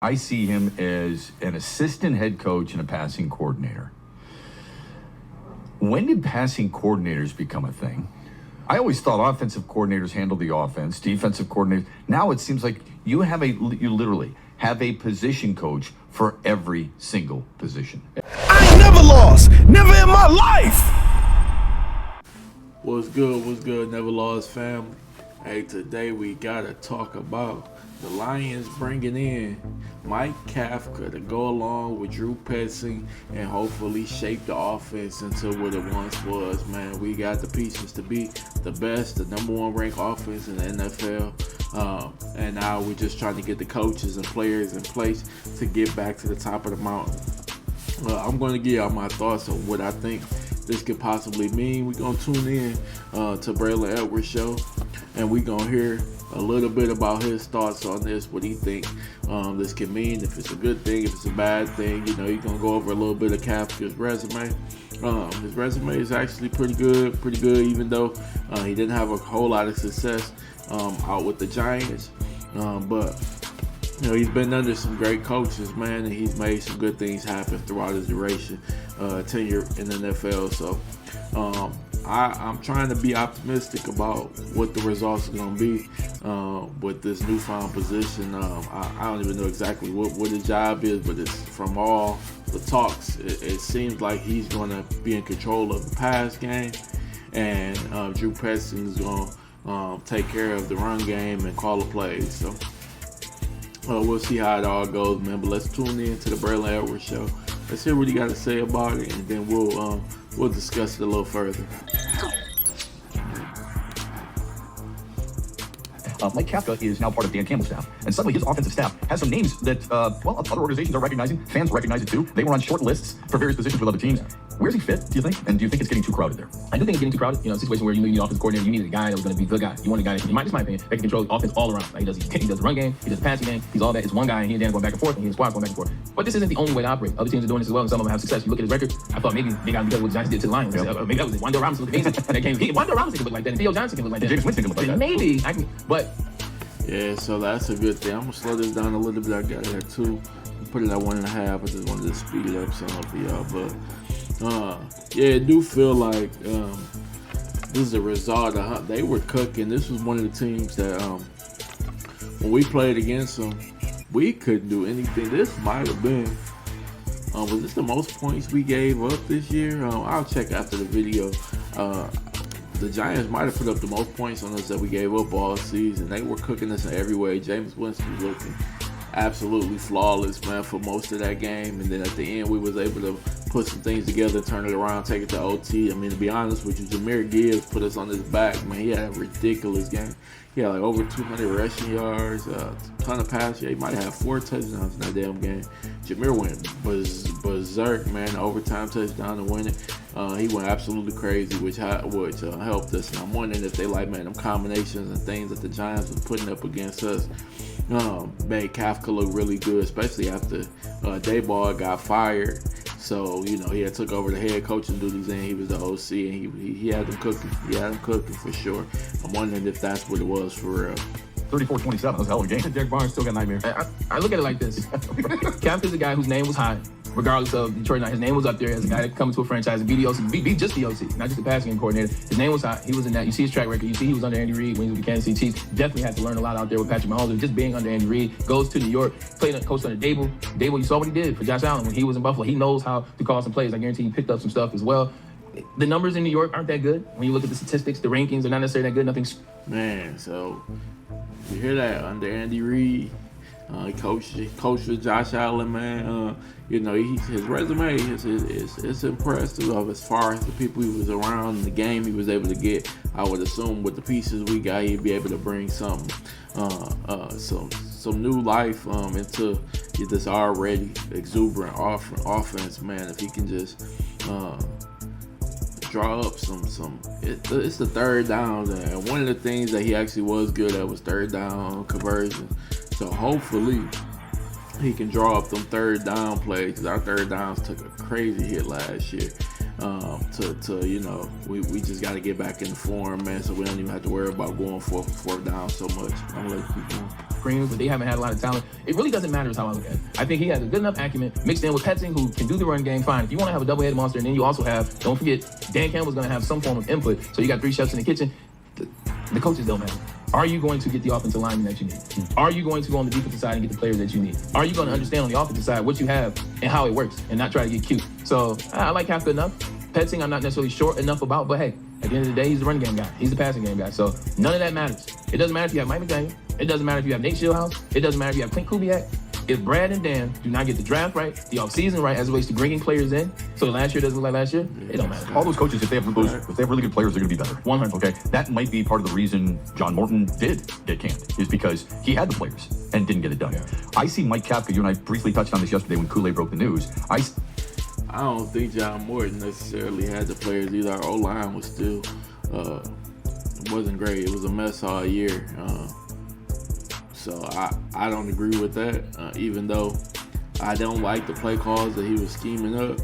I see him as an assistant head coach and a passing coordinator. When did passing coordinators become a thing? I always thought offensive coordinators handled the offense, defensive coordinators. Now it seems like you literally have a position coach for every single position. I ain't never lost, never in my life. What's good, NevaLoss fam? Hey, today we gotta talk about the Lions bringing in Petzing+Kafka to go along with Petzing and hopefully shape the offense into what it once was. Man, we got the pieces to be the best, the #1 ranked offense in the NFL. And now we're just trying to get the coaches and players in place to get back to the top of the mountain. I'm going to give y'all my thoughts on what I think this could possibly mean. We're going to tune in to Braylon Edwards' show, and we're going to hear a little bit about his thoughts on this, what he thinks this can mean, if it's a good thing, if it's a bad thing. You know, he's going to go over a little bit of Kafka's resume. His resume is actually pretty good, even though he didn't have a whole lot of success out with the Giants. But you know, he's been under some great coaches, man, and he's made some good things happen throughout his tenure in the NFL. So I'm trying to be optimistic about what the results are going to be with this newfound position. I don't even know exactly what his job is, but it's from all the talks, it seems like he's going to be in control of the pass game, and Petzing is going to take care of the run game and call the plays. So we'll see how it all goes, man. But let's tune in to the Braylon Edwards show. Let's hear what he got to say about it, and then we'll discuss it a little further. Kafka is now part of Dan Campbell's staff, and suddenly his offensive staff has some names that, other organizations are recognizing. Fans recognize it too. They were on short lists for various positions with other teams. Where's he fit, do you think? And do you think it's getting too crowded there? I do think it's getting too crowded. You know, a situation where you need an offensive coordinator, you needed a guy that was going to be the guy. You want a guy, in my opinion, that can control the offense all around. Like he does the run game, he does the passing game, he's all that. It's one guy, and he and Dan going back and forth, and he and squad going back and forth. But this isn't the only way to operate. Other teams are doing this as well, and some of them have success. You look at his record, I thought maybe they got because of what the Giants did to the Lions. Maybe that was it. Wandale Robinson looked amazing. And they came, Wandale Robinson can look like that, and Theo Johnson can look like that. James Winston can look like that. Maybe, but yeah, so that's a good thing. I'm gonna slow this down a little bit. I got it at 2. Put it at 1.5. I just wanted to speed it up some for y'all. But yeah, I do feel like this is a result of they were cooking. This was one of the teams that when we played against them, we couldn't do anything. This might have been was this the most points we gave up this year? I'll check after the video. The Giants might have put up the most points on us that we gave up all season. They were cooking us in every way. James Winston was looking absolutely flawless, man, for most of that game. And then at the end, we was able to put some things together, turn it around, take it to OT. I mean, to be honest with you, Jahmyr Gibbs put us on his back, man. He had a ridiculous game. He had like over 200 rushing yards, a ton of passes. Yeah, he might have had 4 touchdowns in that damn game. Jahmyr went berserk, man. Overtime touchdown to win it. He went absolutely crazy, which helped us. And I'm wondering if they them combinations and things that the Giants was putting up against us made Kafka look really good, especially after Dayball got fired. So, you know, he had took over the head coaching duties and he was the OC, and he had them cooking. He had them cooking for sure. I'm wondering if that's what it was for real. 34-27, that was a hell of a game. Derek Barnes still got nightmares. I look at it like this. Kafka's a guy whose name was high, regardless of Detroit. His name was up there as a guy that come to a franchise and be the OC, be just the OC, not just the passing game coordinator. His name was high. He was in that. You see his track record. You see he was under Andy Reid when he was with Kansas City Chiefs. Definitely had to learn a lot out there with Patrick Mahomes. Just being under Andy Reid, goes to New York, coached under Dable. Dable, you saw what he did for Josh Allen when he was in Buffalo. He knows how to call some plays. I guarantee he picked up some stuff as well. The numbers in New York aren't that good. When you look at the statistics, the rankings are not necessarily that good. Nothing's... Man, so you hear that under Andy Reid, he coached with Josh Allen, man. You know, his resume is impressive as far as the people he was around in the game he was able to get. I would assume with the pieces we got, he'd be able to bring some new life into this already exuberant offense, man. If he can just draw up it's the third down, and one of the things that he actually was good at was third down conversion. So hopefully he can draw up them third down plays, because our third downs took a crazy hit last year. We just got to get back in the form, man, so we don't even have to worry about going fourth down so much. I'm gonna let you keep going. But they haven't had a lot of talent. It really doesn't matter is how I look at it. I think he has a good enough acumen mixed in with Petzing, who can do the run game fine. If you want to have a double-headed monster, and then you also have, don't forget, Dan Campbell's going to have some form of input. So you got 3 chefs in the kitchen. The coaches don't matter. Are you going to get the offensive lineman that you need? Are you going to go on the defensive side and get the players that you need? Are you going to understand on the offensive side what you have and how it works and not try to get cute? So I like Kafka enough. Petzing, I'm not necessarily short enough about, but hey, at the end of the day, he's the run game guy. He's the passing game guy. So none of that matters. It doesn't matter if you have Mike McDaniel. It doesn't matter if you have Nate Shieldhouse. It doesn't matter if you have Clint Kubiak. If Brad and Dan do not get the draft right, the offseason right, as it relates to bringing players in, so last year doesn't look like last year, it don't matter. All those coaches, if they have really good players, they're going to be better. 100. Okay, that might be part of the reason John Morton did get canned, is because he had the players and didn't get it done. Yeah. I see Mike Kafka. You and I briefly touched on this yesterday when Kool-Aid broke the news. I don't think John Morton necessarily had the players either. Our O-line was still, it wasn't great. It was a mess all year. So I don't agree with that, even though I don't like the play calls that he was scheming up.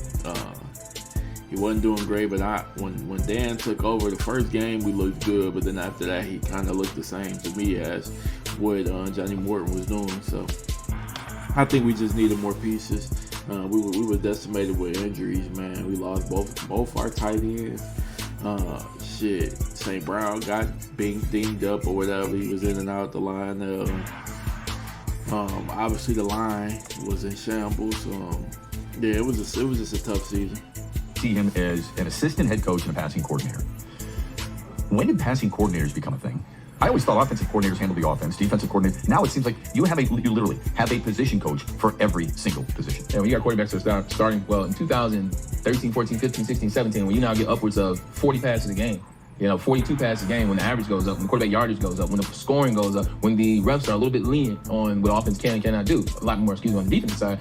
He wasn't doing great, but when Dan took over the first game, we looked good, but then after that, he kind of looked the same to me as what Johnny Morton was doing. So I think we just needed more pieces. We were decimated with injuries, man. We lost both our tight ends. St. Brown got dinged up or whatever. He was in and out the line. Obviously the line was in shambles. It was just a tough season. See him as an assistant head coach and a passing coordinator. When did passing coordinators become a thing? I always thought offensive coordinators handled the offense, defensive coordinators. Now it seems like you literally have a position coach for every single position. And when you got quarterbacks that are starting, well, in 2013, 14, 15, 16, 17, when you now get upwards of 40 passes a game, 42 passes a game, when the average goes up, when the quarterback yardage goes up, when the scoring goes up, when the reps are a little bit lenient on what offense can and cannot do, a lot more, on the defensive side,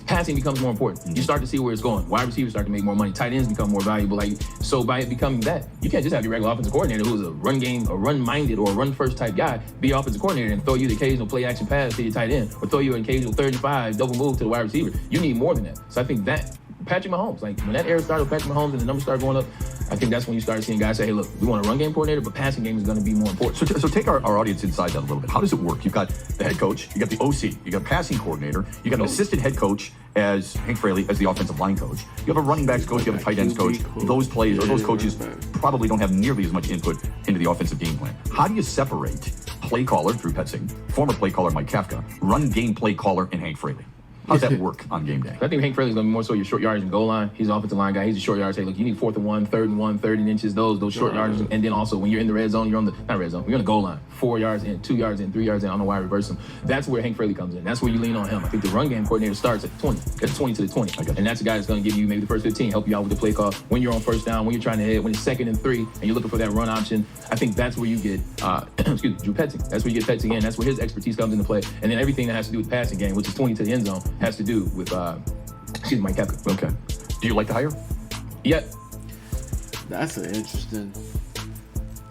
passing becomes more important. Mm-hmm. You start to see where it's going. Wide receivers start to make more money. Tight ends become more valuable. So by it becoming that, you can't just have your regular offensive coordinator who's a run-minded or a run-first type guy be your offensive coordinator and throw you the occasional play-action pass to your tight end or throw you an occasional 35 double move to the wide receiver. You need more than that. So I think that Patrick Mahomes, when that era started with Patrick Mahomes and the numbers started going up, I think that's when you started seeing guys say, hey, look, we want a run game coordinator, but passing game is going to be more important. So take our audience inside that a little bit. How does it work? You've got the head coach, you got the OC, you got a passing coordinator, you got an assistant head coach as Hank Fraley as the offensive line coach. You have a running backs coach, you have a tight ends coach. Those players or those coaches probably don't have nearly as much input into the offensive game plan. How do you separate play caller Drew Petzing, former play caller Mike Kafka, run game play caller and Hank Fraley? How does that work on game day? I think Hank Fraley's going to be more so your short yardage and goal line. He's an offensive line guy. He's a short yardage. Hey, look, you need 4th and 1, 3rd and 1, 30 inches, those short yardages. And then also when you're in the red zone, you're on the goal line. 4 yards in, 2 yards in, 3 yards in. I don't know why I reverse them. That's where Hank Fraley comes in. That's where you lean on him. I think the run game coordinator starts at 20. That's 20 to the 20. And that's the guy that's going to give you maybe the first 15, help you out with the play call. When you're on first down, when you're trying to hit, when it's 2nd and 3, and you're looking for that run option, I think that's where you get, Drew Petzing. That's where you get Petzing in. That's where his expertise comes into play. And then everything that has to do with passing game, which is 20 to the end zone, has to do with Mike Kafka. Okay. Do you like the hire? Yeah. That's an interesting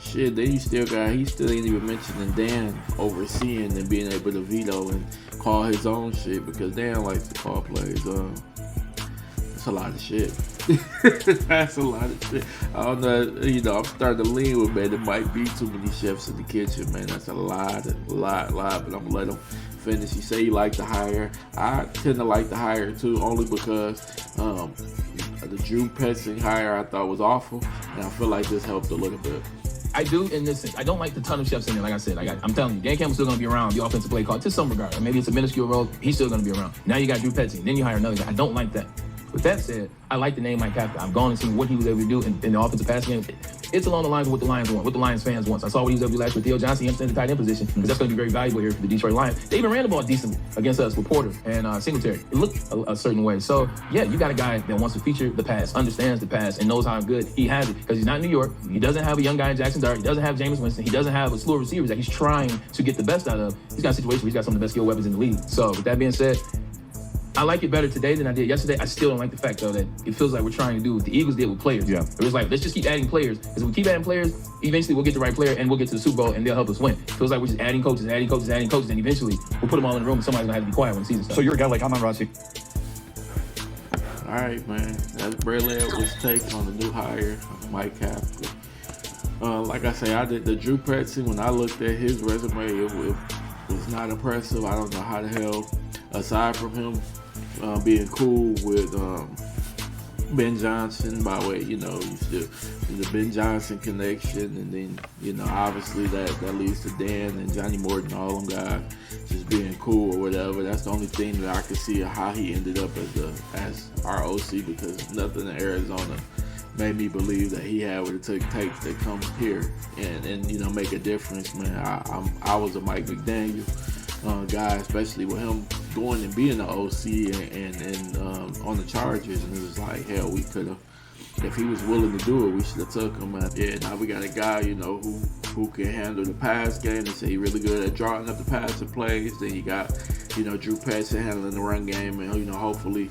shit. Then he still ain't even mentioning Dan overseeing and being able to veto and call his own shit because Dan likes to call plays. That's a lot of shit. That's a lot of shit. I don't know. I'm starting to lean with, man, there might be too many chefs in the kitchen, man. That's a lot, but I'm gonna let him finish. You say you like the hire. I tend to like the hire too, only because the Drew Petzing hire I thought was awful, and I feel like this helped a little bit. I do in this sense. I don't like the ton of chefs in there. Like I said, I'm telling you, Dan Campbell's still going to be around, the offensive play call to some regard. Maybe it's a minuscule role. He's still going to be around. Now you got Drew Petzing. Then you hire another guy. I don't like that. With that said, I like the name Mike Kafka. I've gone and seen what he was able to do in the offensive passing game. It's along the lines of what the Lions want, what the Lions fans want. I saw what he was able to do last year with Theo Johnson, him in the tight end position, because that's going to be very valuable here for the Detroit Lions. They even ran the ball decently against us with Porter and Singletary. It looked a certain way. So, yeah, you got a guy that wants to feature the pass, understands the pass, and knows how good he has it, because he's not in New York. He doesn't have a young guy in Jackson Dart. He doesn't have Jameis Winston. He doesn't have a slew of receivers that he's trying to get the best out of. He's got a situation where he's got some of the best skill weapons in the league. So, with that being said, I like it better today than I did yesterday. I still don't like the fact, though, that it feels like we're trying to do what the Eagles did with players. Yeah. It was like, let's just keep adding players. Because if we keep adding players, eventually we'll get the right player and we'll get to the Super Bowl and they'll help us win. It feels like we're just adding coaches, and eventually we'll put them all in the room and somebody's going to have to be quiet when the season starts. So you're a guy like Amon Rossi? All right, man. That's Braylon Edwards' take on the new hire, Mike Kafka. Like I say, I did the Drew Petzing. When I looked at his resume, it was not impressive. I don't know how the hell, aside from him being cool with Ben Johnson, by the way, the Ben Johnson connection, and then obviously that leads to Dan and Johnny Morton, all them guys just being cool or whatever. That's the only thing that I could see of how he ended up as our OC, because nothing in Arizona made me believe that he had what it takes to come here and make a difference, man. I was a Mike McDaniel guy, especially with him going and being the OC and on the Chargers, and it was like, hell, we could have, if he was willing to do it, we should have took him. Now we got a guy, who can handle the pass game. They say he's really good at drawing up the passing plays. Then you got, Drew Petzing handling the run game, and hopefully,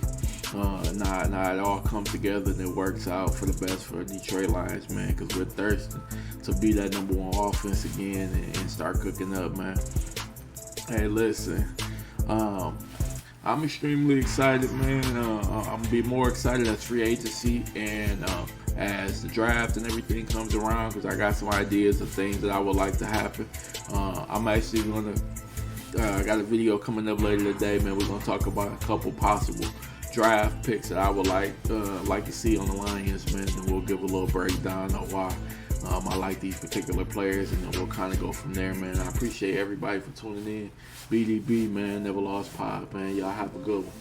now it all comes together and it works out for the best for Detroit Lions, man, because we're thirsty to be that number one offense again and start cooking up, man. Hey, listen, I'm extremely excited, man. I'm gonna be more excited as free agency and as the draft and everything comes around, because I got some ideas of things that I would like to happen. I'm actually gonna I got a video coming up later today, man. We're gonna talk about a couple possible draft picks that I would like to see on the Lions, man, and we'll give a little breakdown of why I like these particular players, and then we'll kind of go from there, man. I appreciate everybody for tuning in. BDB, man, Never Lost Pod, man. Y'all have a good one.